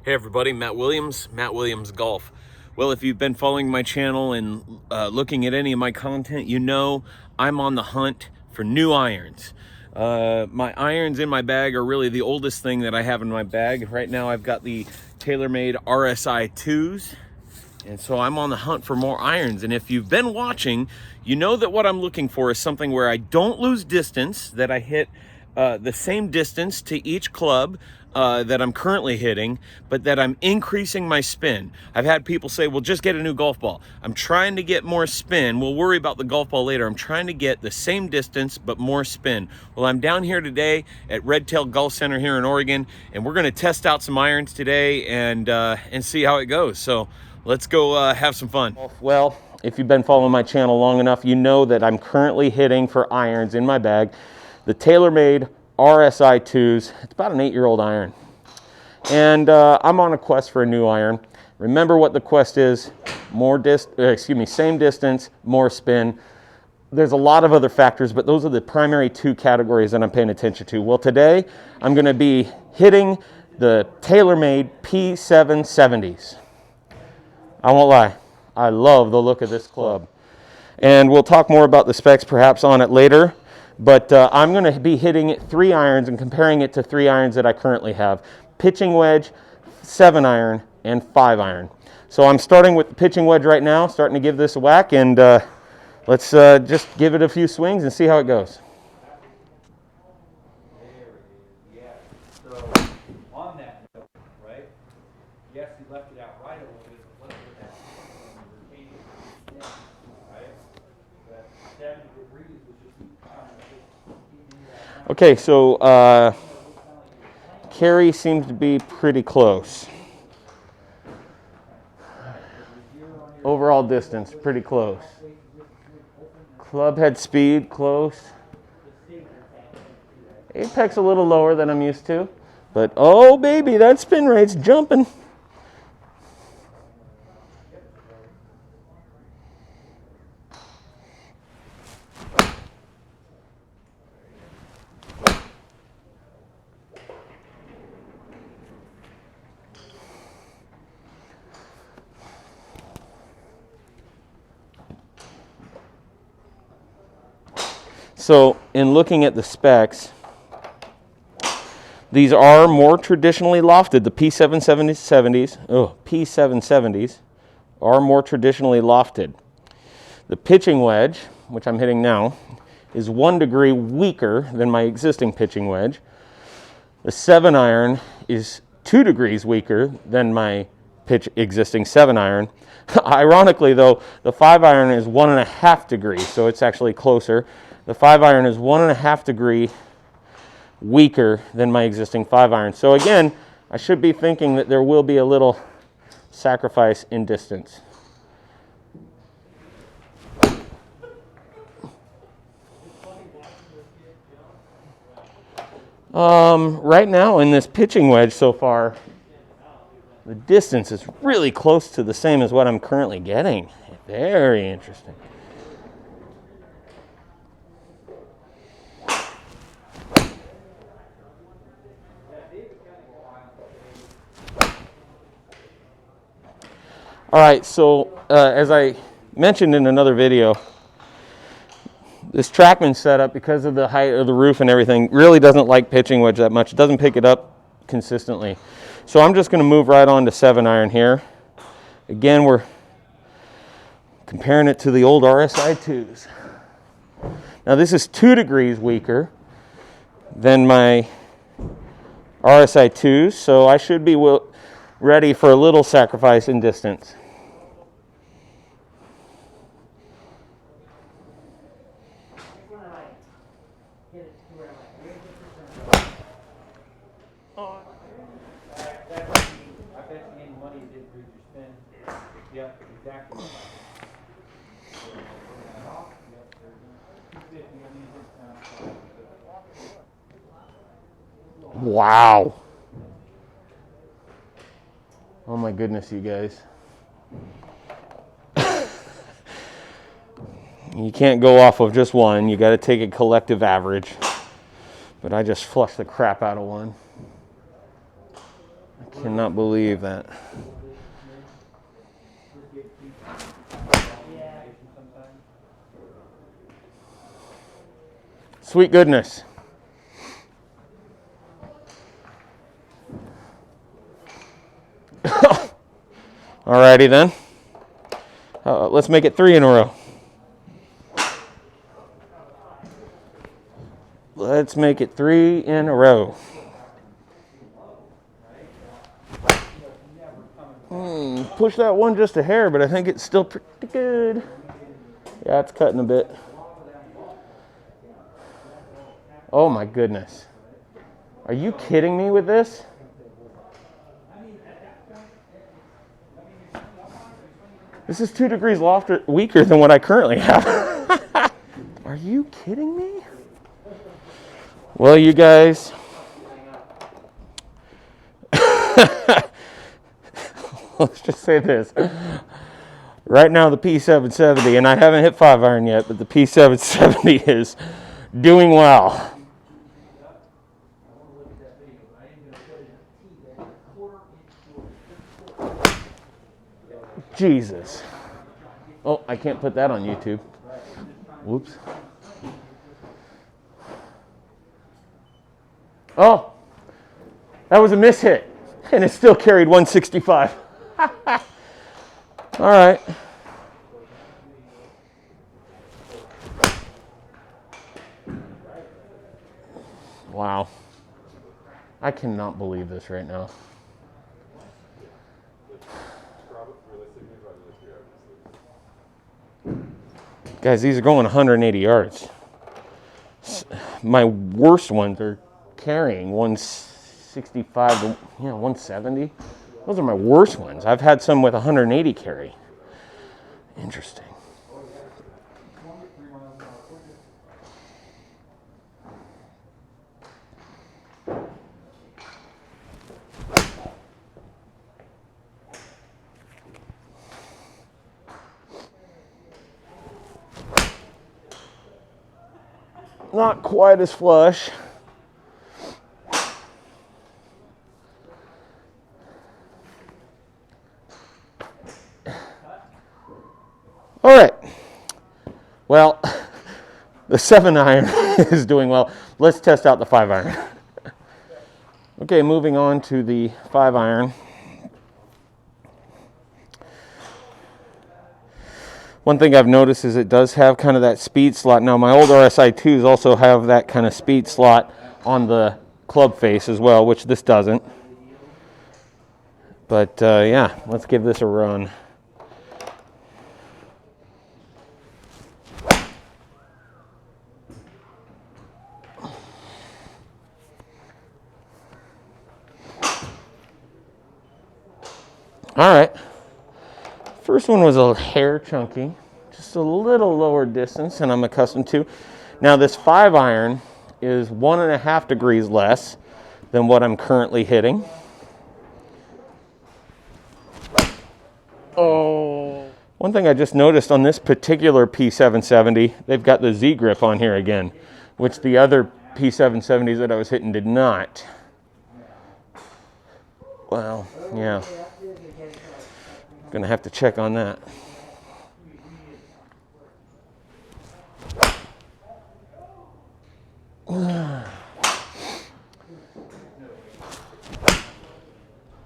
Hey everybody, Matt Williams Golf. Well, if you've been following my channel and looking at any of my content, you know I'm on the hunt for new irons. My irons in my bag are really the oldest thing that I have in my bag. Right now I've got the TaylorMade RSI 2s. And so I'm on the hunt for more irons. And if you've been watching, you know that what I'm looking for is something where I don't lose distance, that I hit the same distance to each club that I'm currently hitting, but that I'm increasing my spin. I've had people say, well, just get a new golf ball. I'm trying to get more spin. We'll worry about the golf ball later. I'm trying to get the same distance, but more spin. Well, I'm down here today at Red Tail Golf Center here in Oregon, and we're gonna test out some irons today and see how it goes. So let's go have some fun. Well, if you've been following my channel long enough, you know that I'm currently hitting for irons in my bag the TaylorMade RSI 2s. It's about an 8-year-old iron. And I'm on a quest for a new iron. Remember what the quest is: same distance, more spin. There's a lot of other factors, but those are the primary two categories that I'm paying attention to. Well, today I'm going to be hitting the TaylorMade P770s. I won't lie, I love the look of this club. And we'll talk more about the specs perhaps on it later, but I'm going to be hitting 3 irons and comparing it to 3 irons that I currently have. Pitching wedge, 7 iron, and 5 iron. So I'm starting with the pitching wedge right now, starting to give this a whack, and let's just give it a few swings and see how it goes. On that note, right? Yes, you left it out right a little bit, but let's look at it. Right? That 70 degrees, which is Okay, so carry seems to be pretty close. Overall distance, pretty close. Club head speed, close. Apex a little lower than I'm used to. But, oh baby, that spin rate's jumping. So, in looking at the specs, these are more traditionally lofted. The P770s are more traditionally lofted. The pitching wedge, which I'm hitting now, is 1 degree weaker than my existing pitching wedge. The 7 iron is 2 degrees weaker than my existing 7 iron. Ironically though, the 5 iron is 1.5 degrees, so it's actually closer. The 5 iron is 1.5 degree weaker than my existing 5 iron. So again, I should be thinking that there will be a little sacrifice in distance. Right now in this pitching wedge so far, the distance is really close to the same as what I'm currently getting. Very interesting. All right, so as I mentioned in another video, this TrackMan setup, because of the height of the roof and everything, really doesn't like pitching wedge that much. It doesn't pick it up consistently. So I'm just going to move right on to 7 iron here. Again, we're comparing it to the old RSI 2s. Now this is 2 degrees weaker than my RSI 2s, so I should be ready for a little sacrifice in distance. Yep, exactly. Wow. Oh my goodness, you guys. You can't go off of just one. You got to take a collective average. But I just flushed the crap out of one. I Cannot believe that. Sweet goodness. Alrighty then. Let's make it 3 in a row. Let's make it 3 in a row. Push that one just a hair, but I think it's still pretty good. Yeah, it's cutting a bit. Oh my goodness. Are you kidding me with this? This is 2 degrees weaker than what I currently have. Are you kidding me? Well, you guys. Let's just say this. Right now the P770, and I haven't hit 5-iron yet, but the P770 is doing well. Jesus. Oh, I can't put that on YouTube. Whoops. Oh, that was a miss hit, and it still carried 165. All right. Wow. I cannot believe this right now. Guys, these are going 180 yards. My worst ones are carrying 165 to 170. Those are my worst ones. I've had some with 180 carry. Interesting. Not quite as flush. All right. Well, the 7-iron is doing well. Let's test out the 5-iron. Okay, moving on to the 5-iron. One thing I've noticed is it does have kind of that speed slot. Now, my old RSI2s also have that kind of speed slot on the club face as well, which this doesn't. But yeah, let's give this a run. All right. First one was a hair chunky, just a little lower distance than I'm accustomed to. Now this 5-iron is 1.5 degrees less than what I'm currently hitting. Oh. One thing I just noticed on this particular P770, they've got the Z grip on here again, which the other P770s that I was hitting did not. Well, yeah. Gonna have to check on that.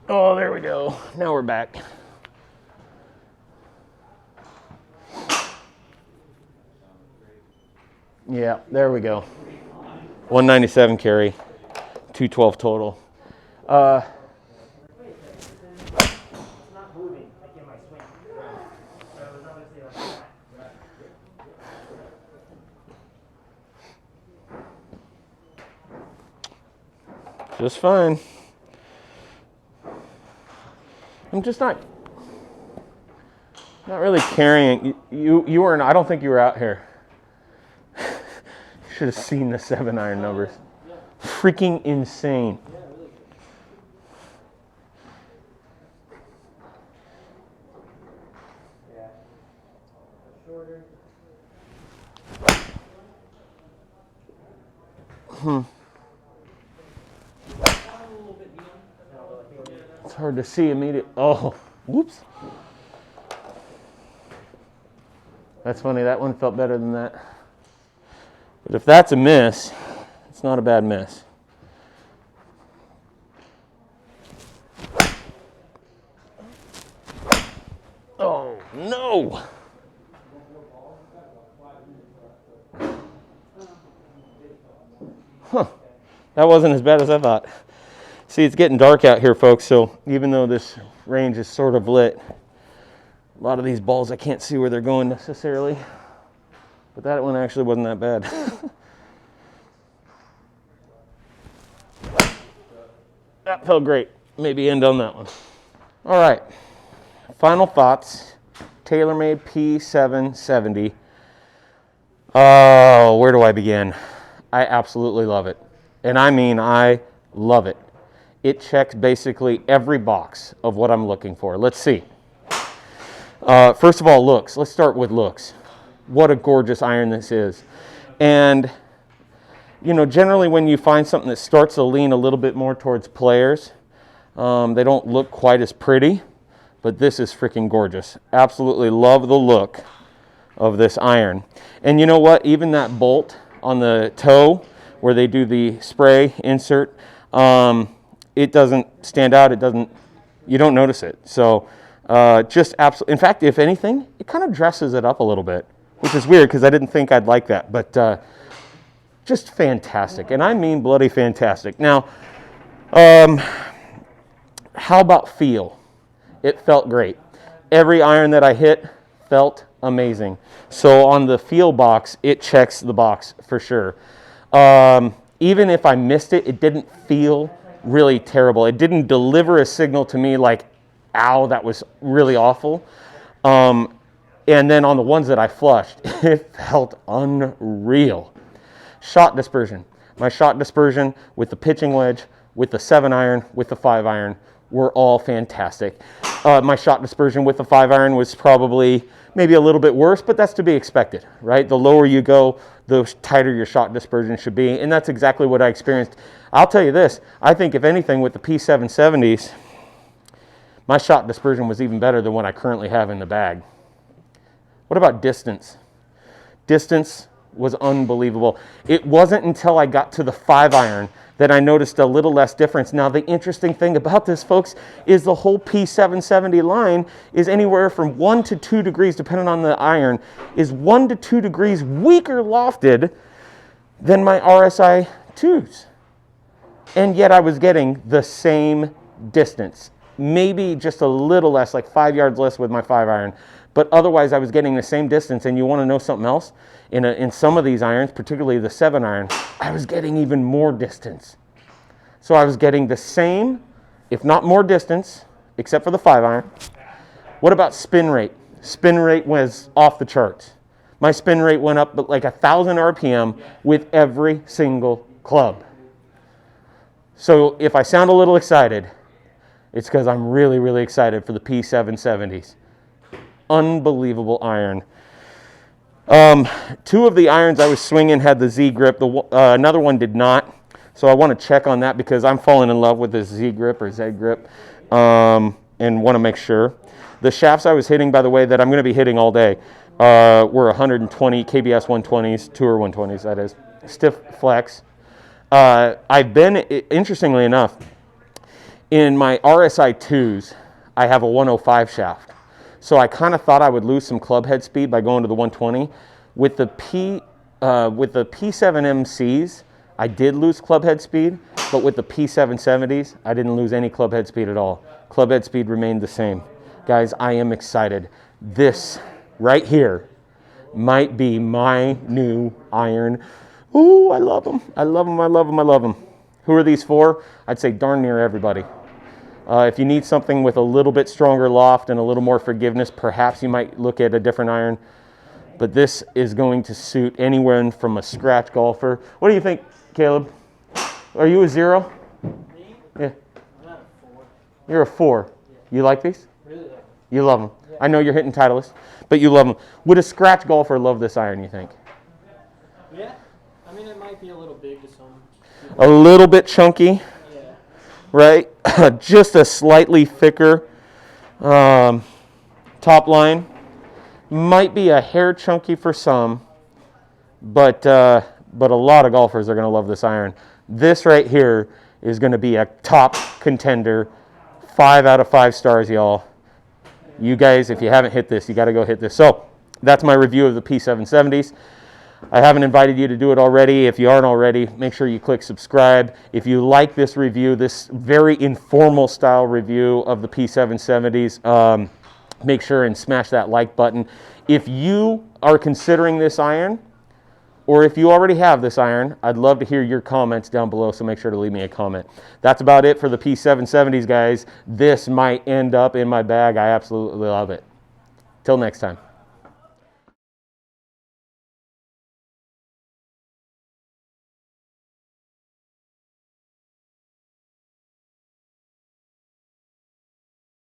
Oh, there we go. Now we're back. Yeah, there we go. 197 carry, 212 total. Just fine. I'm just not really carrying. You weren't. I don't think you were out here. You should have seen the 7-iron numbers. Freaking insane. hard to see immediately. Oh, whoops. That's funny, that one felt better than that. But if that's a miss, it's not a bad miss. Oh, no! Huh, that wasn't as bad as I thought. See, it's getting dark out here, folks, so even though this range is sort of lit, a lot of these balls I can't see where they're going necessarily. But that one actually wasn't that bad. That felt great. Maybe end on that one. All right, final thoughts. TaylorMade P770. Oh, where do I begin? I absolutely love it. And I mean, I love it. It checks basically every box of what I'm looking for. Let's see. First of all, looks. Let's start with looks. What a gorgeous iron this is. And, you know, generally when you find something that starts to lean a little bit more towards players, they don't look quite as pretty, but this is freaking gorgeous. Absolutely love the look of this iron. And you know what? Even that bolt on the toe where they do the spray insert, it doesn't stand out. It doesn't, you don't notice it. So just absolutely, in fact, if anything, it kind of dresses it up a little bit, which is weird because I didn't think I'd like that, but just fantastic. And I mean bloody fantastic. Now, how about feel? It felt great. Every iron that I hit felt amazing. So on the feel box, it checks the box for sure. Even if I missed it, it didn't feel really terrible. It didn't deliver a signal to me like, ow, that was really awful. And then on the ones that I flushed, it felt unreal. Shot dispersion. My shot dispersion with the pitching wedge, with the 7-iron, with the 5-iron were all fantastic. My shot dispersion with the 5-iron was probably maybe a little bit worse, but that's to be expected, right? The lower you go, the tighter your shot dispersion should be, and that's exactly what I experienced. I'll tell you this, I think if anything with the P770s, my shot dispersion was even better than what I currently have in the bag. What about distance? Distance was unbelievable. It wasn't until I got to the 5-iron that I noticed a little less difference. Now, the interesting thing about this, folks, is the whole P770 line is anywhere from 1 to 2 degrees, depending on the iron, is 1 to 2 degrees weaker lofted than my RSI 2s. And yet I was getting the same distance. Maybe just a little less, like 5 yards less with my 5-iron. But otherwise, I was getting the same distance. And you want to know something else? In some of these irons, particularly the 7-iron, I was getting even more distance. So I was getting the same, if not more distance, except for the 5-iron. What about spin rate? Spin rate was off the charts. My spin rate went up like 1,000 RPM with every single club. So if I sound a little excited, it's because I'm really, really excited for the P770s. Unbelievable iron. 2 of the irons I was swinging had the Z grip. Another one did not. So I want to check on that because I'm falling in love with this Z grip or Z grip and want to make sure. The shafts I was hitting, by the way, that I'm going to be hitting all day were 120 KBS 120s, Tour 120s, that is. Stiff flex. I've been, interestingly enough, in my RSI 2s, I have a 105 shaft. So I kind of thought I would lose some club head speed by going to the 120. With the P7MCs, I did lose club head speed, but with the P770s, I didn't lose any club head speed at all. Club head speed remained the same. Guys, I am excited. This right here might be my new iron. Ooh, I love them. I love them, I love them, I love them. Who are these for? I'd say darn near everybody. If you need something with a little bit stronger loft and a little more forgiveness, perhaps you might look at a different iron. But this is going to suit anyone from a scratch golfer. What do you think, Caleb? Are you a 0? Me? Yeah. I'm not a 4. You're a 4. Yeah. You like these? Really like them. You love them. Yeah. I know you're hitting Titleist, but you love them. Would a scratch golfer love this iron, you think? Yeah. I mean, it might be a little big to some people. A little bit chunky. Yeah. right? Just a slightly thicker top line. Might be a hair chunky for some, but a lot of golfers are going to love this iron. This right here is going to be a top contender. 5 out of 5 stars, y'all. You guys, if you haven't hit this, you got to go hit this. So that's my review of the P770s. I haven't invited you to do it already. If you aren't already, make sure you click subscribe. If you like this review, this very informal style review of the P770s, make sure and smash that like button. If you are considering this iron, or if you already have this iron, I'd love to hear your comments down below, so make sure to leave me a comment. That's about it for the P770s, guys. This might end up in my bag. I absolutely love it. Till next time.